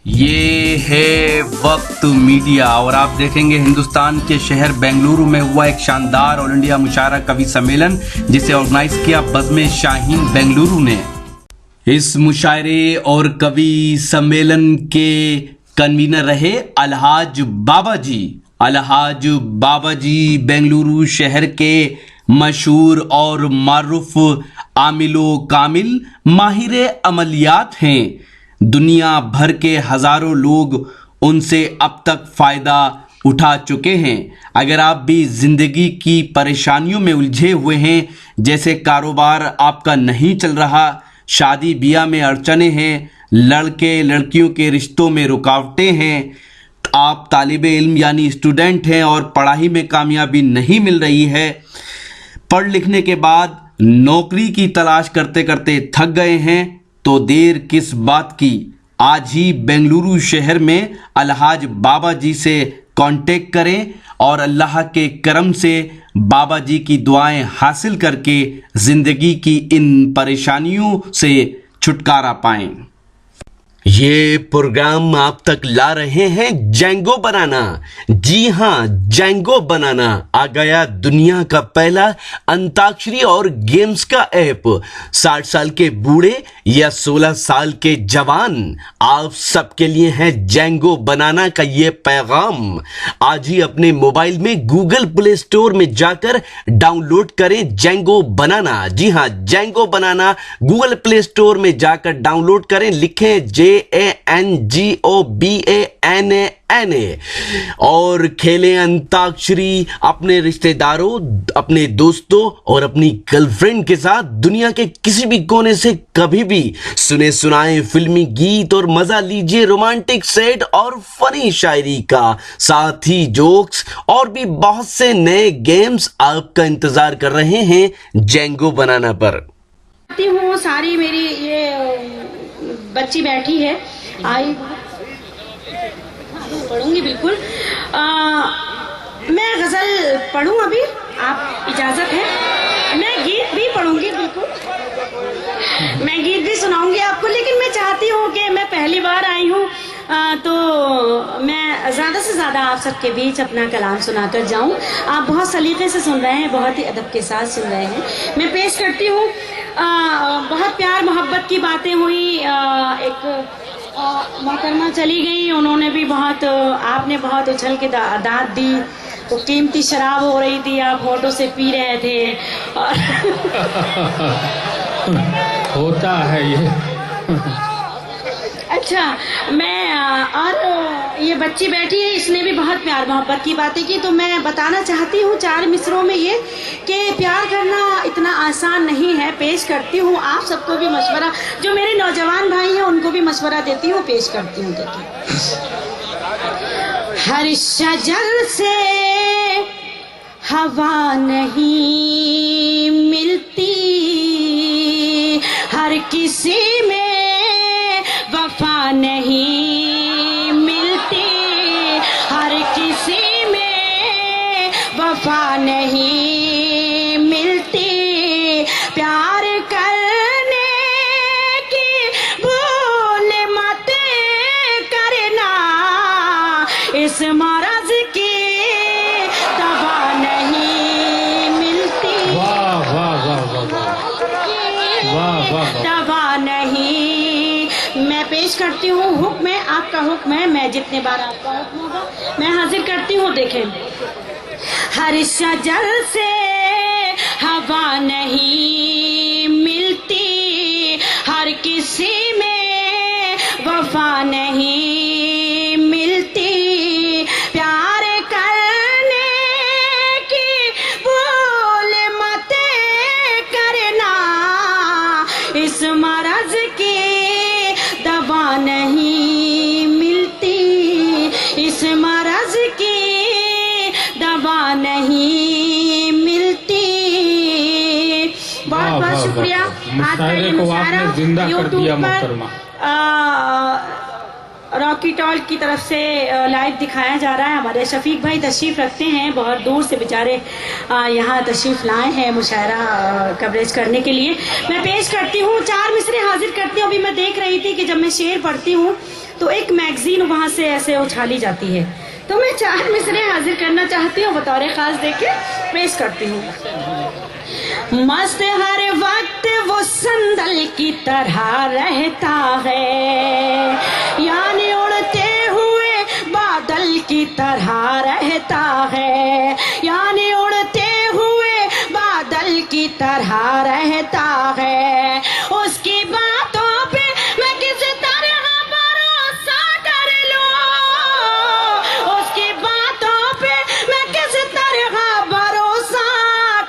ये है वक्त मीडिया और आप देखेंगे हिंदुस्तान के शहर बेंगलुरु में हुआ एक शानदार ऑल इंडिया मुशायरा कवि सम्मेलन जिसे ऑर्गेनाइज किया बज़्म शाहीन बेंगलुरु ने। इस मुशायरे और कवि सम्मेलन के कन्वीनर रहे अलहाज बाबा जी। अलहाज बाबा जी बेंगलुरु शहर के मशहूर और मारूफ आमिलो कामिल माहिर अमलियात हैं। दुनिया भर के हजारों लोग उनसे अब तक फायदा उठा चुके हैं। अगर आप भी जिंदगी की परेशानियों में उलझे हुए हैं, जैसे कारोबार आपका नहीं चल रहा, शादी ब्याह में अड़चने हैं, लड़के लड़कियों के रिश्तों में रुकावटें हैं, आप तालिबे इल्म यानी स्टूडेंट हैं और पढ़ाई में कामयाबी नहीं मिल रही है, पढ़ लिखने के बाद नौकरी की तलाश करते करते थक गए हैं, तो देर किस बात की। आज ही बेंगलुरु शहर में अलहाज बाबा जी से कांटेक्ट करें और अल्लाह के करम से बाबा जी की दुआएं हासिल करके जिंदगी की इन परेशानियों से छुटकारा पाएं। ये प्रोग्राम आप तक ला रहे हैं जेंगो बनाना। जी हाँ, जेंगो बनाना आ गया दुनिया का पहला अंताक्षरी और गेम्स का ऐप। 60 साल के बूढ़े या 16 साल के जवान, आप सबके लिए है जेंगो बनाना का ये पैगाम। आज ही अपने मोबाइल में गूगल प्ले स्टोर में जाकर डाउनलोड करें जेंगो बनाना। जी हाँ, जेंगो बनाना गूगल प्ले स्टोर में जाकर डाउनलोड करें, लिखें JANGOBANANA और खेलें अंताक्षरी अपने रिश्तेदारों, अपने दोस्तों और अपनी गर्लफ्रेंड के साथ दुनिया के किसी भी कोने से कभी भी। सुने सुनाए फिल्मी गीत और मजा लीजिए रोमांटिक सेट और फनी शायरी का, साथ ही जोक्स और भी बहुत से नए गेम्स आपका इंतजार कर रहे हैं जेंगो बनाना पर। हूँ सारी मेरी ये बच्ची बैठी है, आई पढ़ूंगी बिल्कुल। मैं गजल पढ़ूं अभी, आप इजाजत है? मैं गीत भी पढ़ूंगी बिल्कुल, मैं गीत भी सुनाऊंगी आपको। लेकिन मैं चाहती हूँ कि मैं पहली बार आई हूँ तो मैं ज़्यादा से ज़्यादा आप सबके बीच अपना कलाम सुनाकर जाऊँ। आप बहुत सलीके से सुन रहे हैं, बहुत ही अदब के साथ सुन रहे हैं। मैं पेश करती हूँ, बहुत प्यार मोहब्बत की बातें हुई। एक मोहतरमा चली गई, उन्होंने भी बहुत, आपने बहुत उछल के दाद दी। वो कीमती शराब हो रही थी, आप होठों से पी रहे थे और होता है ये। अच्छा, मैं और ये बच्ची बैठी है, इसने भी बहुत प्यार मोहब्बत की बातें की। तो मैं बताना चाहती हूँ 4 मिसरों में ये कि प्यार करना इतना आसान नहीं है। पेश करती हूँ आप सबको भी मशवरा, जो मेरे नौजवान भाई हैं उनको भी मशवरा देती हूँ, पेश करती हूँ। देखिए, हर शजर से हवा नहीं मिलती, हर किसी में वफा नहीं मिलती, हर किसी में वफा नहीं मिलती। प्यार करने की भूल मत करना, इस मरज की दवा नहीं मिलती। वाह वाह वाह वाह वाह वाह, दवा नहीं। मैं पेश करती हूँ, हुक्म है आपका, हुक्म है, मैं जितने बार आपका हुक्म होगा मैं हाजिर करती हूँ। देखें, हर शजर से हवा नहीं मिलती, हर किसी में वफा नहीं मिलती। प्यार करने की भूल मत करना, इस मरज की दवा नहीं मिलती, इस मरज की दवा नहीं मिलती। बहुत बहुत शुक्रिया। आज का ये मुशायरा यूट्यूब पर रॉकी टॉल की तरफ से लाइव दिखाया जा रहा है। हमारे शफीक भाई तशरीफ़ रखते हैं, बहुत दूर से बेचारे यहाँ तशरीफ़ लाए हैं मुशायरा कवरेज करने के लिए। मैं पेश करती हूँ, 4 मिसरे हाजिर करती हूँ। अभी मैं देख रही थी कि जब मैं शेर पढ़ती हूँ تو ایک میگزین وہاں سے ایسے اچھالی جاتی ہے. تو میں 4 مصرے حاضر کرنا چاہتی ہوں, بطور خاص دیکھیں پیش کرتی ہوں. مست ہر وقت وہ صندل کی طرح رہتا ہے, یعنی اڑتے ہوئے بادل کی طرح رہتا ہے, یعنی اڑتے ہوئے بادل کی طرح رہتا ہے. اس کی باتوں پہ میں کس طرح بھروسہ کر لوں, اس کی باتوں پہ میں کس طرح بھروسہ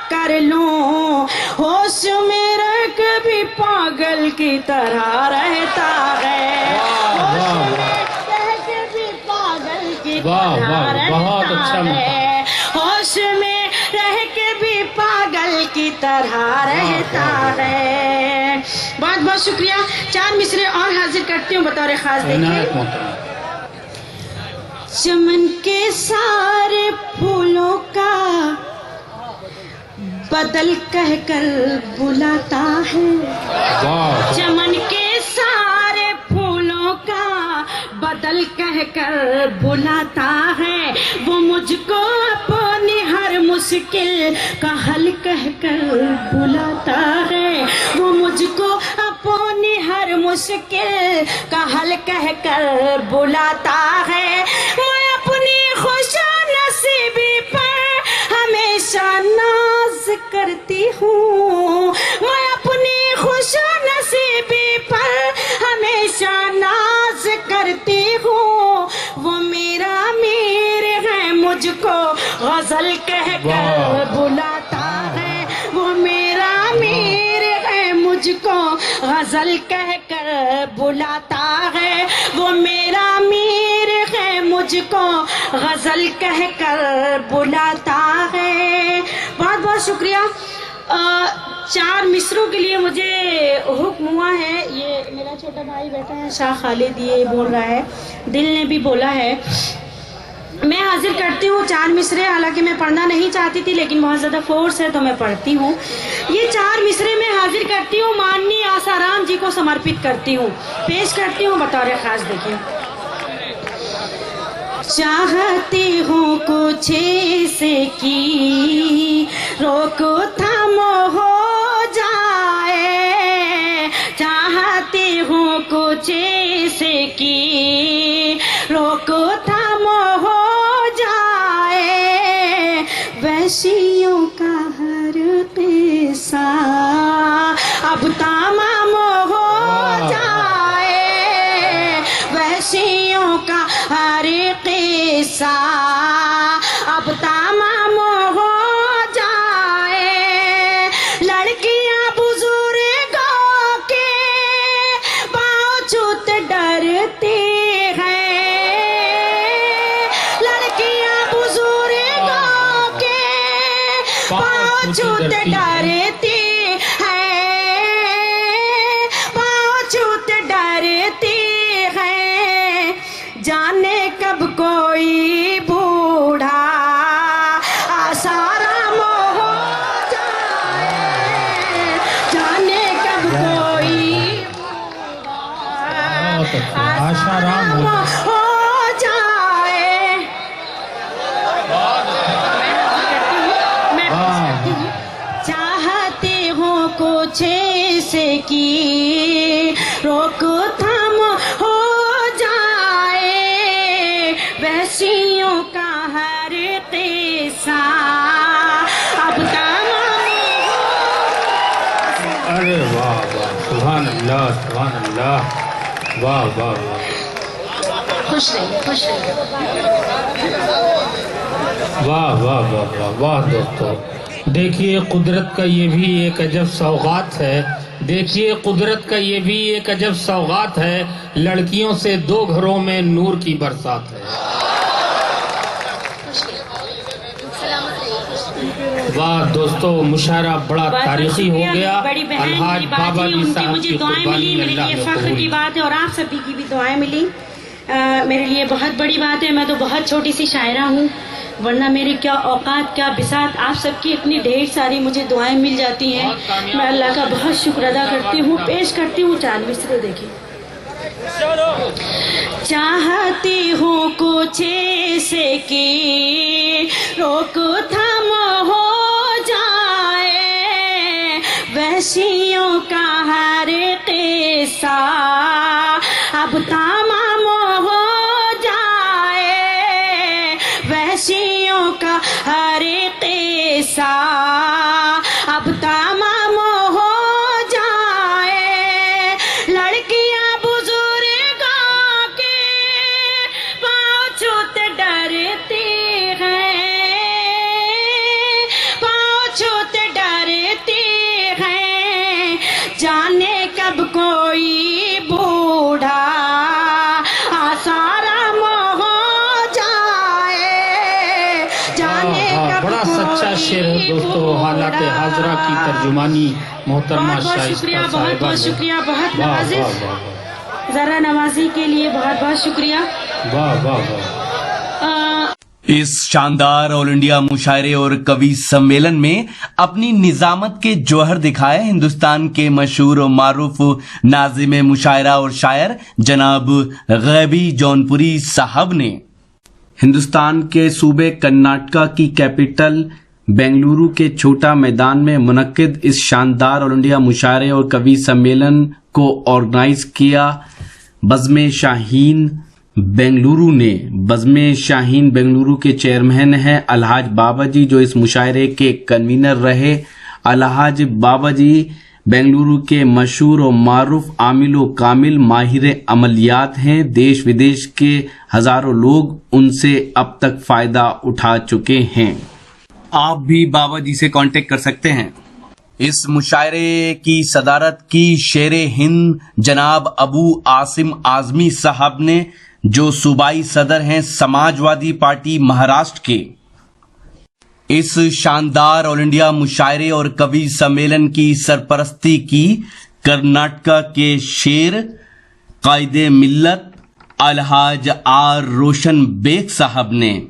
کر لوں. ہوش میں رہ کے بھی پاگل کی طرح رہتا ہے, ہوش میں رہ کے بھی پاگل کی طرح رہتا ہے, ہوش میں رہ کے بھی پاگل کی طرح رہتا ہے. بہت بہت شکریہ. 4 مصرے اور حاضر کرتی ہوں بطور خاص. دیکھیں, چمن کے سارے پھولوں کا بدل کہہ کر بلاتا ہے, چمن کے سارے پھولوں کا بدل کہہ کر بلاتا ہے. وہ مجھ کو اپنی ہر مشکل کا حل کہہ کر بلاتا ہے, وہ مجھ کو اپنی ہر مشکل کا حل کہہ کر بلاتا ہے. میں اپنی خوش نصیبی پر ہمیشہ ناز کرتی ہوں, میں اپنی خوش نصیبی پر ہمیشہ ناز کرتی ہوں. وہ میرا میر ہے, مجھ کو غزل کہہ کر بلاتا ہے, وہ میرا میر ہے, مجھ کو غزل کہہ کر بلاتا ہے. وہ میرا میر ہے, مجھ کو غزل کہہ کر بلاتا ہے. بہت بہت شکریہ. 4 مصروں کے لیے مجھے حکم ہوا ہے. یہ میرا چھوٹا بھائی بیٹا ہے شاہ خالد, یہ بول رہا ہے, دل نے بھی بولا ہے. میں حاضر کرتی ہوں 4 مصرے, حالانکہ میں پڑھنا نہیں چاہتی تھی لیکن بہت زیادہ فورس ہے تو میں پڑھتی ہوں. یہ 4 مصرے میں حاضر کرتی ہوں, ماننی آسارام جی کو سمرپت کرتی ہوں, پیش کرتی ہوں بطور خاص. دیکھیں, چاہتی ہوں کچھ سے کی روک تھام ہو جائے, چاہتی ہوں کچھ سے کی روک تھام ہو جائے. وحشیوں کا ہر قصہ اب تمام ہو جائے, وحشیوں کا ہر قصہ اب تمام ہو جائے. لڑکیاں بزرگوں کے پاؤں چھوت ڈرتی ہیں, لڑکیاں بزرگوں کے پاؤں چھوت ڈرتی ہیں, پاؤں چھوت ڈرتی ہیں. جانے کب کوئی بوڑھا آسارام ہو جائے, جانے کب کوئی آسارام ہو جائے. چاہتی ہوں کچھ سے کی روک تھام ہو جائے, وحشیوں کا ہر قصہ اب تمام. ارے واہ واہ, سبحان اللہ سبحان اللہ, واہ واہ واہ, خوش رہیے, خوش رہیے. واہ واہ واہ واہ واہ. دوستو دیکھیے, قدرت کا یہ بھی ایک عجب سوغات ہے. دیکھیے, قدرت کا یہ بھی ایک عجب سوغات ہے. لڑکیوں سے 2 گھروں میں نور کی برسات ہے. واہ دوستو, مشاعرہ بڑا تاریخی ہو گیا. بڑی بہن الحاج میری بابا باجی, جی ان کی صاحب مجھے کی دعائیں ملی, قربانی میرے اللہ لیے نے فخر قبول کی بات ہے, اور آپ سبھی کی بھی دعائیں ملی. میرے لیے بہت بڑی بات ہے. میں تو بہت چھوٹی سی شاعرہ ہوں, ورنہ میری کیا اوقات, کیا بساط. آپ سب کی اتنی ڈھیر ساری مجھے دعائیں مل جاتی ہیں. میں اللہ کا بہت شکر ادا کرتی ہوں. پیش کرتی ہوں 4 مصرے. دیکھیں, चाहती हूँ कुछ से कि रोक थम हो जाए वहशियों का हर किस्सा अब तमाम हो जाए वहशियों का हर किस्सा अब तमाम हो जाए लड़कियां बुजुर्गों के पाँव छूते डरती हैं पाँव छूते डरती हैं जाने कब कोई बूढ़ा आसाराम हो जाए जाने कब बड़ा सच्चा शेर है दोस्तों। हालात हाजरा की तर्जुमानी मोहतरमा बहुत बहुत शुक्रिया, शाइस्ता बहुत बहुत शुक्रिया, बहुत वाह नवाजिश वाह वाह जरा नवाजी के लिए बहुत बहुत शुक्रिया। वाह वाह वाह। इस शानदार ऑल इंडिया मुशायरे और कवि सम्मेलन में अपनी निजामत के जौहर दिखाए हिंदुस्तान के मशहूर और मारूफ नाजिम मुशायरा और शायर जनाब गैबी जौनपुरी साहब ने हिंदुस्तान के सूबे कर्नाटका की कैपिटल बेंगलुरु के छोटा मैदान में मुनक्किद इस शानदार ऑल इंडिया मुशायरे और कवि सम्मेलन को ऑर्गेनाइज किया। बज़्म शाहीन बेंगलुरु ने बज़्म शाहीन बेंगलुरु के चेयरमैन हैं अलहाज बाबा जी, जो इस मुशायरे के कन्वीनर रहे। अलहाज बाबा जी बेंगलुरु के मशहूर और मारूफ आमिल व कामिल माहिर अमलियात हैं। देश विदेश के हजारों लोग उनसे अब तक फायदा उठा चुके हैं। आप भी बाबा जी से कांटेक्ट कर सकते हैं। इस मुशायरे की सदारत की शेरे हिंद जनाब अबू आसिम आजमी साहब ने, जो सूबाई सदर हैं समाजवादी पार्टी महाराष्ट्र के। इस शानदार ऑल इंडिया मुशायरे और कवि सम्मेलन की सरपरस्ती की कर्नाटका के शेर कायदे मिल्लत अलहाज आर रोशन बेग साहब ने।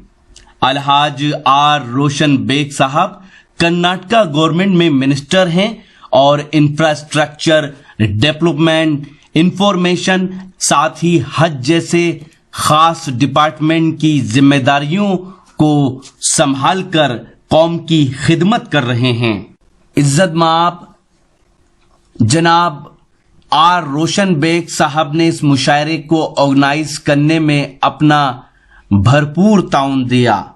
अलहाज आर रोशन बेग साहब कर्नाटका गवर्नमेंट में मिनिस्टर हैं और इंफ्रास्ट्रक्चर डेवलपमेंट, इंफॉर्मेशन, साथ ही हज जैसे खास डिपार्टमेंट की जिम्मेदारियों को संभाल कर कौम की खिदमत कर रहे हैं। इज्जत माब जनाब आर रोशन बेग साहब ने इस मुशायरे को ऑर्गेनाइज करने में अपना भरपूर ताउन दिया।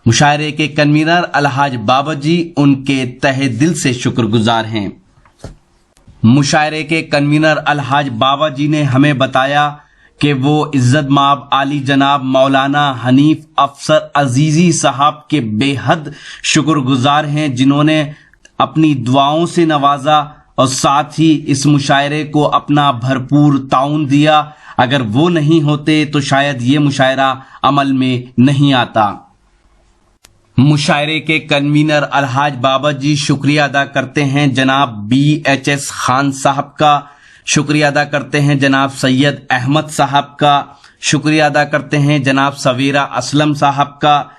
मुशायरे के कन्वीनर अलहाज बाबा जी उनके तहे दिल से शुक्रगुजार हैं। मुशायरे के कन्वीनर अलहाज बाबा जी ने हमें बताया कि वो इज्जत माब आली जनाब मौलाना हनीफ अफसर अजीजी साहब के बेहद शुक्रगुजार हैं, जिन्होंने अपनी दुआओं से नवाजा और साथ ही इस मुशायरे को अपना भरपूर ताउन दिया। अगर वो नहीं होते तो शायद ये मुशायरा अमल में नहीं आता। मुशायरे के कन्वीनर अलहाज बाबा जी शुक्रिया अदा करते हैं जनाब BHS खान साहब का, शुक्रिया अदा करते हैं जनाब सैयद अहमद साहब का, शुक्रिया अदा करते हैं जनाब सवेरा असलम साहब का।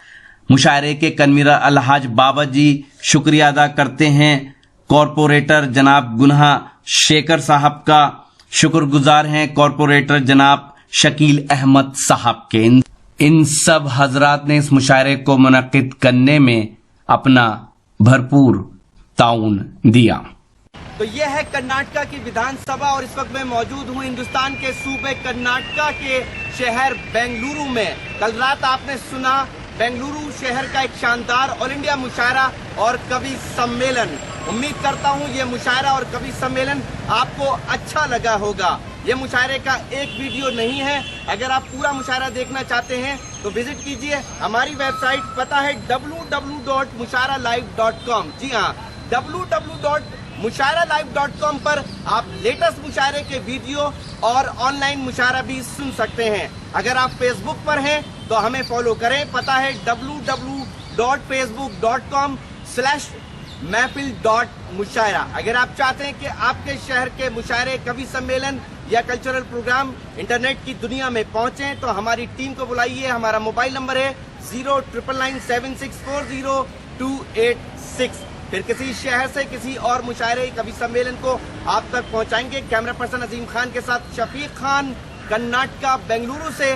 मुशायरे के कन्वीनर अलहाज बाबा जी शुक्रिया अदा करते हैं कॉरपोरेटर जनाब गुन्हा शेखर साहब का, शुक्रगुजार हैं कॉरपोरेटर जनाब शकील अहमद साहब के। इन सब हजरात ने इस मुशायरे को मुनक्किद करने में अपना भरपूर ताउन दिया। तो ये है कर्नाटका की विधानसभा और इस वक्त मैं मौजूद हूँ हिंदुस्तान के सूबे कर्नाटका के शहर बेंगलुरु में। कल रात आपने सुना बेंगलुरु शहर का एक शानदार ऑल इंडिया मुशायरा और कवि सम्मेलन। उम्मीद करता हूँ ये मुशायरा और कवि सम्मेलन आपको अच्छा लगा होगा। ये मुशायरे का एक वीडियो नहीं है, अगर आप पूरा मुशायरा देखना चाहते हैं तो विजिट कीजिए हमारी वेबसाइट, पता है www.musharalive.com। जी हाँ, www.musharalive.com पर आप लेटेस्ट मुशायरे के वीडियो और ऑनलाइन मुशायरा भी सुन सकते हैं। अगर आप फेसबुक पर हैं तो हमें फॉलो करें, पता है www.facebook.com/महफिल.मुशायरा। अगर आप चाहते हैं कि आपके शहर के मुशायरे, कवि सम्मेलन या कल्चरल प्रोग्राम इंटरनेट की दुनिया में पहुंचे तो हमारी टीम को बुलाइए। हमारा मोबाइल नंबर है 09997640286। फिर किसी शहर से किसी और मुशायरे, कवि सम्मेलन को आप तक पहुंचाएंगे। कैमरा पर्सन अजीम खान के साथ शफीक खान, कर्नाटका बेंगलुरु से